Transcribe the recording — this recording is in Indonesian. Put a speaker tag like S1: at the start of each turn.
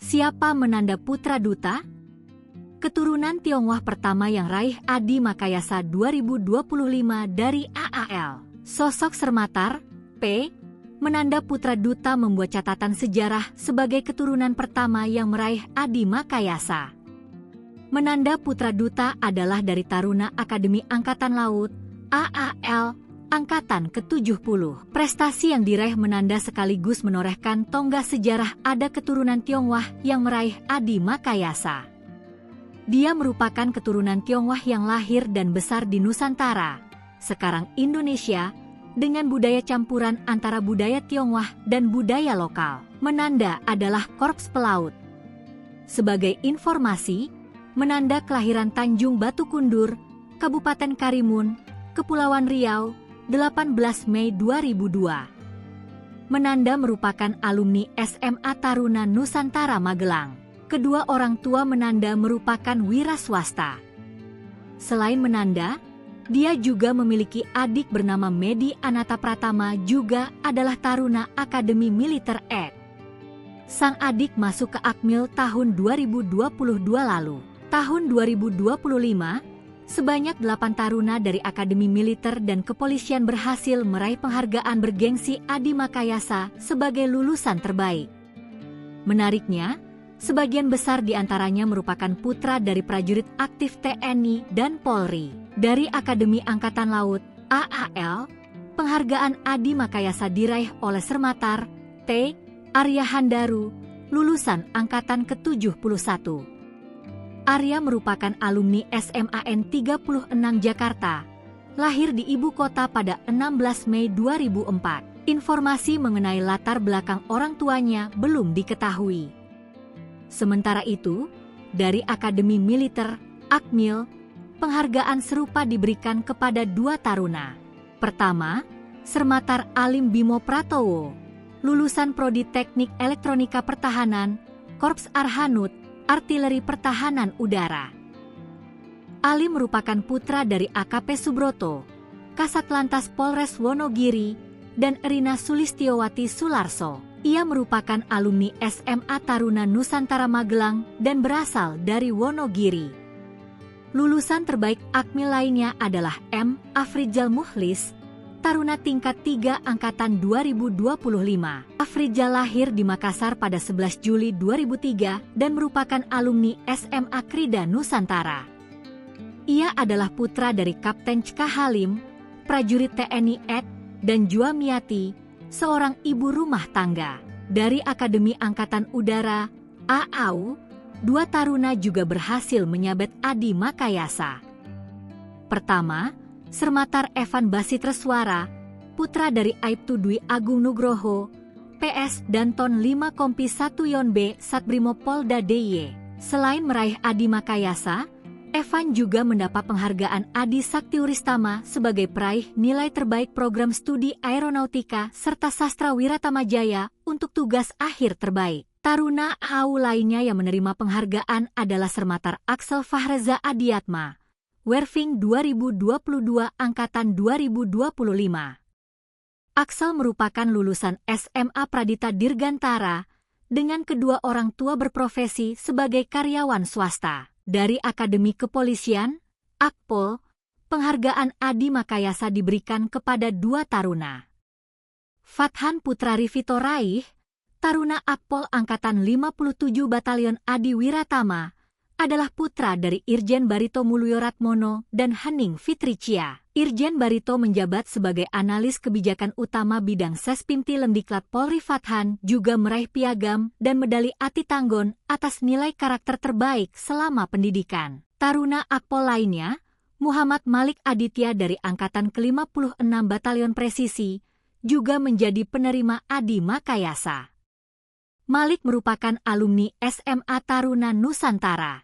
S1: Siapa menanda putra duta? Keturunan Tionghoa pertama yang raih Adi Makayasa 2025 dari AAL. Sosok Sermatar, P. Menanda putra duta membuat catatan sejarah sebagai keturunan pertama yang meraih Adi Makayasa. Menanda putra duta adalah dari Taruna Akademi Angkatan Laut, AAL, Angkatan ke-70. Prestasi yang diraih Menanda sekaligus menorehkan tonggak sejarah ada keturunan Tionghoa yang meraih Adi Makayasa. Dia merupakan keturunan Tionghoa yang lahir dan besar di Nusantara, sekarang Indonesia, dengan budaya campuran antara budaya Tionghoa dan budaya lokal. Menanda adalah korps pelaut. Sebagai informasi, Menanda kelahiran Tanjung Batu Kundur, Kabupaten Karimun, Kepulauan Riau, 18 Mei 2002. Menanda merupakan alumni SMA Taruna Nusantara Magelang. Kedua orang tua Menanda merupakan wira swasta. Selain Menanda, dia juga memiliki adik bernama Medi Anata Pratama, juga adalah Taruna Akademi Militer Ed. Sang adik masuk ke Akmil tahun 2022 lalu. Tahun 2025, sebanyak 8 taruna dari Akademi Militer dan Kepolisian berhasil meraih penghargaan bergengsi Adi Makayasa sebagai lulusan terbaik. Menariknya, sebagian besar di antaranya merupakan putra dari prajurit aktif TNI dan Polri. Dari Akademi Angkatan Laut, AAL, penghargaan Adi Makayasa diraih oleh Sermatar, T. Arya Handaru, lulusan Angkatan ke-71. Arya merupakan alumni SMAN 36 Jakarta, lahir di ibu kota pada 16 Mei 2004. Informasi mengenai latar belakang orang tuanya belum diketahui. Sementara itu, dari Akademi Militer, Akmil, penghargaan serupa diberikan kepada 2 taruna. Pertama, Sermatar Alim Bimo Pratowo, lulusan Prodi Teknik Elektronika Pertahanan, Korps Arhanud, Artileri Pertahanan Udara. Alim merupakan putra dari AKP Subroto, Kasatlantas Polres Wonogiri, dan Rina Sulistiowati Sularso. Ia merupakan alumni SMA Taruna Nusantara Magelang dan berasal dari Wonogiri. Lulusan terbaik Akmil lainnya adalah M. Afrizal Mukhlis, Taruna tingkat 3 Angkatan 2025. Afrizal lahir di Makassar pada 11 Juli 2003 dan merupakan alumni SMA Krida Nusantara. Ia adalah putra dari Kapten Cka Halim, prajurit TNI Ed, dan Juamiati, seorang ibu rumah tangga. Dari Akademi Angkatan Udara, AAU, 2 taruna juga berhasil menyabet Adi Makayasa. Pertama, Sermatar Evan Basitreswara, putra dari Aibtu Dwi Agung Nugroho, PS Danton 5 Kompi 1 Yon B Satbrimo Polda DIY. Selain meraih Adi Makayasa, Evan juga mendapat penghargaan Adi Saktiuristama sebagai peraih nilai terbaik program studi aeronautika serta sastra Wiratamajaya untuk tugas akhir terbaik. Taruna AAU lainnya yang menerima penghargaan adalah Sermatar Axel Fahreza Adiatma, Werving 2022 Angkatan 2025. Axel merupakan lulusan SMA Pradita Dirgantara dengan kedua orang tua berprofesi sebagai karyawan swasta. Dari Akademi Kepolisian, Akpol, penghargaan Adi Makayasa diberikan kepada 2 taruna. Fathan Putra Rivito Raih, Taruna Akpol Angkatan 57 Batalion Adi Wiratama, adalah putra dari Irjen Barito Mulyoratmono dan Hening Fitricia. Irjen Barito menjabat sebagai analis kebijakan utama bidang Sespimti Lemdiklat Polri. Fathan juga meraih piagam dan medali Ati Tanggon atas nilai karakter terbaik selama pendidikan. Taruna Akpol lainnya, Muhammad Malik Aditya dari Angkatan ke-56 Batalion Presisi, juga menjadi penerima Adi Makayasa. Malik merupakan alumni SMA Taruna Nusantara.